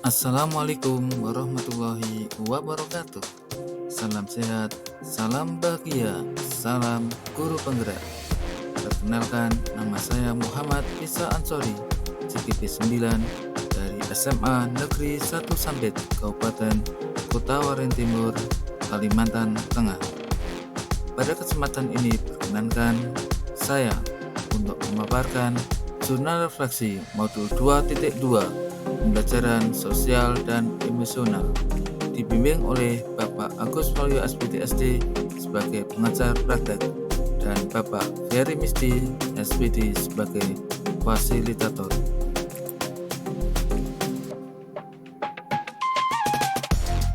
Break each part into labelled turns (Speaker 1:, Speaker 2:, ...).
Speaker 1: Assalamualaikum warahmatullahi wabarakatuh. Salam sehat, salam bahagia, salam guru penggerak. Perkenalkan, nama saya Muhammad Isa Ansori, CGP 9 dari SMA Negeri 1 Sampit, Kabupaten Kota Waringin Timur, Kalimantan Tengah. Pada kesempatan ini perkenankan saya untuk memaparkan jurnal refleksi modul 2.2 pembelajaran sosial dan emosional, dibimbing oleh Bapak Agus Waluyo SPD SD sebagai pengajar praktek dan Bapak Ferry Misti SPD sebagai fasilitator.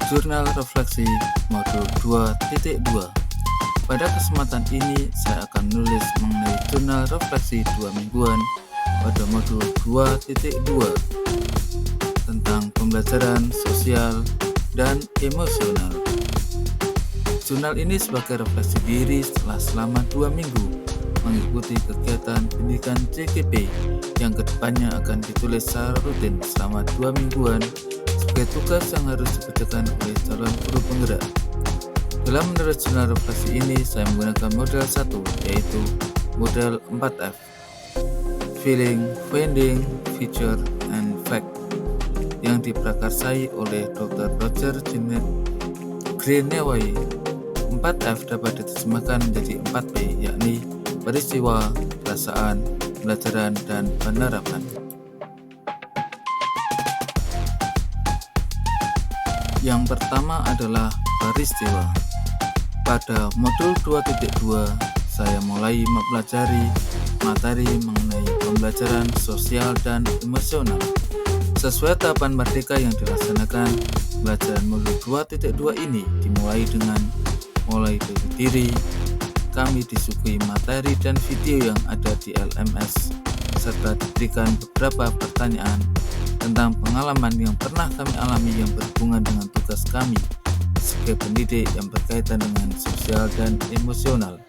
Speaker 1: Jurnal refleksi modul 2.2. Pada kesempatan ini saya akan menulis mengenai jurnal refleksi 2 mingguan pada modul 2.2 tentang pembelajaran sosial dan emosional. Jurnal ini sebagai refleksi diri setelah selama 2 minggu mengikuti kegiatan pendidikan CGP yang kedepannya akan ditulis secara rutin selama 2 mingguan sebagai tugas yang harus dikerjakan oleh calon guru penggerak. Dalam menulis jurnal refleksi ini, saya menggunakan model 1, yaitu model 4F, Feeling, Finding, Feature, and Fact, yang diprakarsai oleh Dr. Roger Greenaway. 4F dapat diterjemahkan menjadi 4P, yakni peristiwa, perasaan, pembelajaran, dan penerapan. Yang pertama adalah peristiwa. Pada modul 2.2, saya mulai mempelajari materi mengenai pembelajaran sosial dan emosional. Sesuai tahapan merdeka yang dilaksanakan, pembelajaran modul 2.2 ini dimulai dengan mulai dari diri. Kami disuguhi materi dan video yang ada di LMS, serta diberikan beberapa pertanyaan tentang pengalaman yang pernah kami alami yang berhubungan dengan tugas kami sebagai pendidik yang berkaitan dengan sosial dan emosional.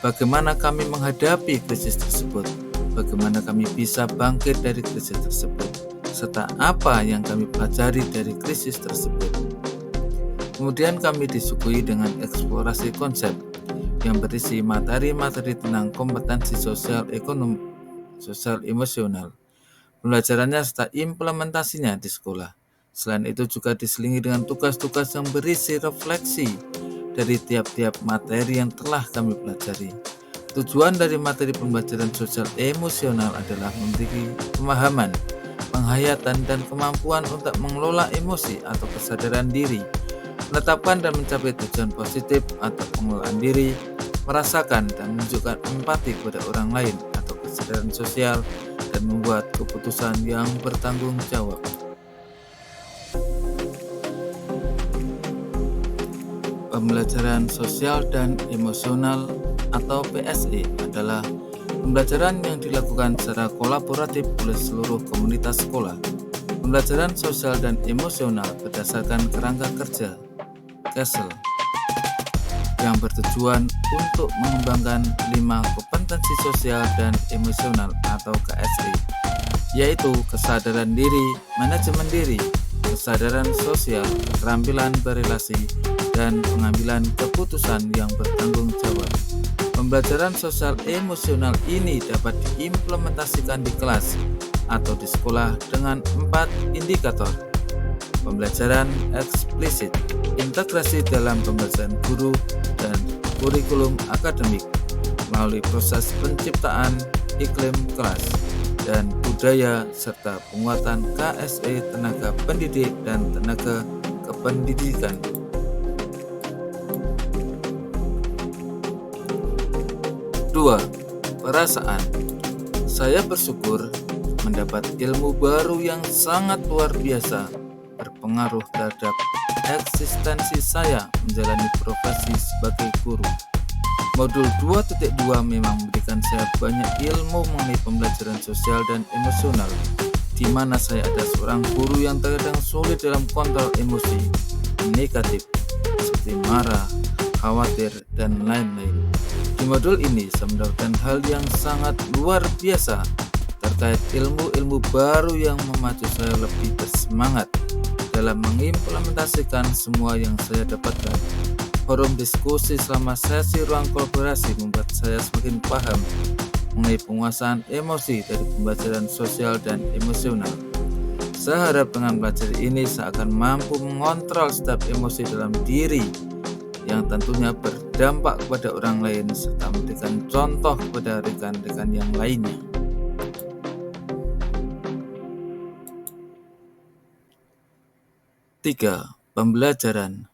Speaker 1: Bagaimana kami menghadapi krisis tersebut, bagaimana kami bisa bangkit dari krisis tersebut, serta apa yang kami pelajari dari krisis tersebut. Kemudian kami disuguhi dengan eksplorasi konsep yang berisi materi-materi tentang kompetensi sosial emosional, pembelajarannya serta implementasinya di sekolah. Selain itu juga diselingi dengan tugas-tugas yang berisi refleksi dari tiap-tiap materi yang telah kami pelajari. Tujuan dari materi pembelajaran sosial emosional adalah memberi pemahaman, penghayatan, dan kemampuan untuk mengelola emosi atau kesadaran diri, menetapkan dan mencapai tujuan positif atau pengelolaan diri, merasakan dan menunjukkan empati kepada orang lain atau kesadaran sosial, dan membuat keputusan yang bertanggung jawab. Pembelajaran sosial dan emosional atau PSE adalah pembelajaran yang dilakukan secara kolaboratif oleh seluruh komunitas sekolah. Pembelajaran sosial dan emosional berdasarkan kerangka kerja CASEL yang bertujuan untuk mengembangkan 5 kompetensi sosial dan emosional atau KSE, yaitu kesadaran diri, manajemen diri, kesadaran sosial, keterampilan berelasi, dan pengambilan keputusan yang bertanggung jawab. Pembelajaran sosial emosional ini dapat diimplementasikan di kelas atau di sekolah dengan 4 indikator. Pembelajaran eksplisit, integrasi dalam pembelajaran guru dan kurikulum akademik melalui proses penciptaan iklim kelas dan budaya serta penguatan KSE tenaga pendidik dan tenaga kependidikan. 2. Perasaan. Saya bersyukur mendapat ilmu baru yang sangat luar biasa, berpengaruh terhadap eksistensi saya menjalani profesi sebagai guru. Modul 2.2 memang memberikan saya banyak ilmu mengenai pembelajaran sosial dan emosional, di mana saya ada seorang guru yang terkadang sulit dalam kontrol emosi negatif seperti marah, khawatir, dan lain-lain. Di modul ini saya mendapatkan hal yang sangat luar biasa terkait ilmu-ilmu baru yang memacu saya lebih bersemangat dalam mengimplementasikan semua yang saya dapatkan. Forum diskusi selama sesi ruang kolaborasi membuat saya semakin paham mengenai penguasaan emosi dari pembelajaran sosial dan emosional. Saya harap dengan belajar ini saya akan mampu mengontrol setiap emosi dalam diri yang tentunya berdampak kepada orang lain serta memberikan contoh kepada rekan-rekan yang lainnya. Tiga, pembelajaran.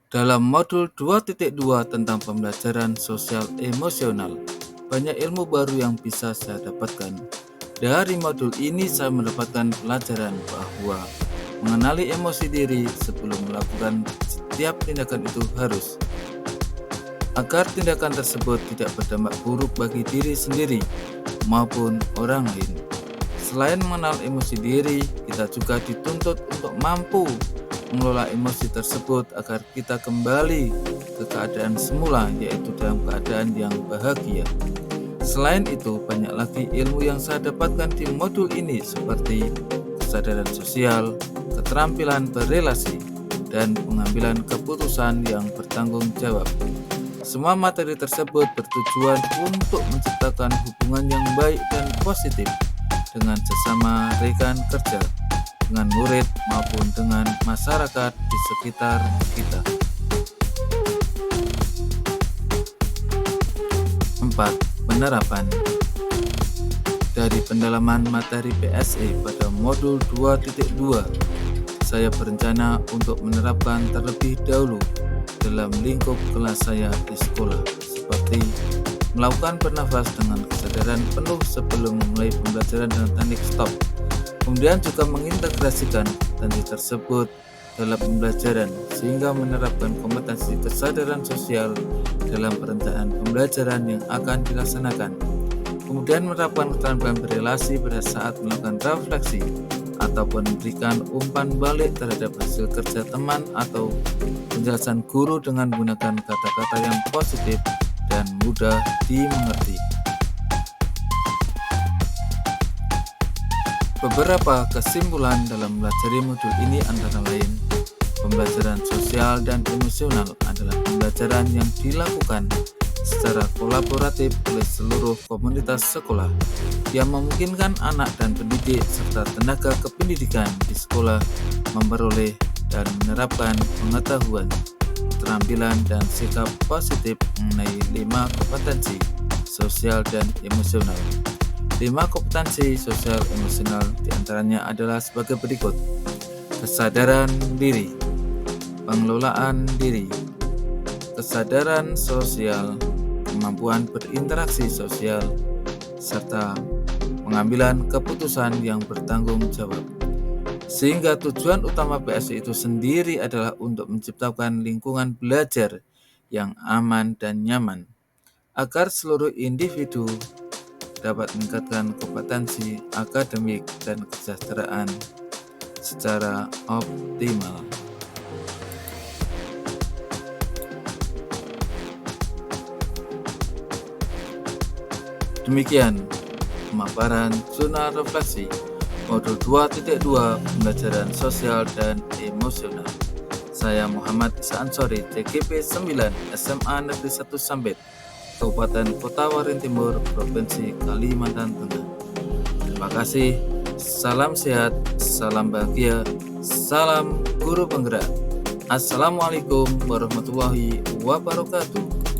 Speaker 1: Dalam modul 2.2 tentang pembelajaran sosial emosional, banyak ilmu baru yang bisa saya dapatkan. Dari modul ini saya mendapatkan pelajaran bahwa mengenali emosi diri sebelum melakukan setiap tindakan itu harus, agar tindakan tersebut tidak berdampak buruk bagi diri sendiri maupun orang lain. Selain mengenal emosi diri, kita juga dituntut untuk mampu mengelola emosi tersebut agar kita kembali ke keadaan semula, yaitu dalam keadaan yang bahagia. Selain itu, banyak lagi ilmu yang saya dapatkan di modul ini seperti kesadaran sosial, keterampilan berrelasi, dan pengambilan keputusan yang bertanggung jawab. Semua materi tersebut bertujuan untuk menciptakan hubungan yang baik dan positif dengan sesama rekan kerja, dengan murid maupun dengan masyarakat di sekitar kita. 4. Penerapan. Dari pendalaman materi PSE pada modul 2.2, saya berencana untuk menerapkan terlebih dahulu dalam lingkup kelas saya di sekolah, seperti melakukan bernafas dengan kesadaran penuh sebelum memulai pembelajaran dengan teknik stop, kemudian juga mengintegrasikan teknik tersebut dalam pembelajaran sehingga menerapkan kompetensi kesadaran sosial dalam perencanaan pembelajaran yang akan dilaksanakan. Kemudian menerapkan keterampilan berrelasi pada saat melakukan refleksi ataupun memberikan umpan balik terhadap hasil kerja teman atau penjelasan guru dengan menggunakan kata-kata yang positif dan mudah dimengerti. Beberapa kesimpulan dalam mempelajari modul ini antara lain, pembelajaran sosial dan emosional adalah pembelajaran yang dilakukan secara kolaboratif oleh seluruh komunitas sekolah yang memungkinkan anak dan pendidik serta tenaga kependidikan di sekolah memperoleh dan menerapkan pengetahuan, keterampilan, dan sikap positif mengenai 5 kompetensi sosial dan emosional. 5 kompetensi sosial emosional diantaranya adalah sebagai berikut: kesadaran diri, pengelolaan diri, kesadaran sosial, kemampuan berinteraksi sosial, serta pengambilan keputusan yang bertanggung jawab. Sehingga tujuan utama PSE itu sendiri adalah untuk menciptakan lingkungan belajar yang aman dan nyaman, agar seluruh individu dapat meningkatkan kompetensi akademik dan kesejahteraan secara optimal. Demikian pemaparan zona refleksi modul 2.2 pembelajaran sosial dan emosional. Saya Muhammad Isa Ansori, TGP 9 SMA Negeri 1 Sambet, Kabupaten Kota Waringin Timur, Provinsi Kalimantan Tengah. Terima kasih. Salam sehat, salam bahagia, salam guru penggerak. Assalamualaikum warahmatullahi wabarakatuh.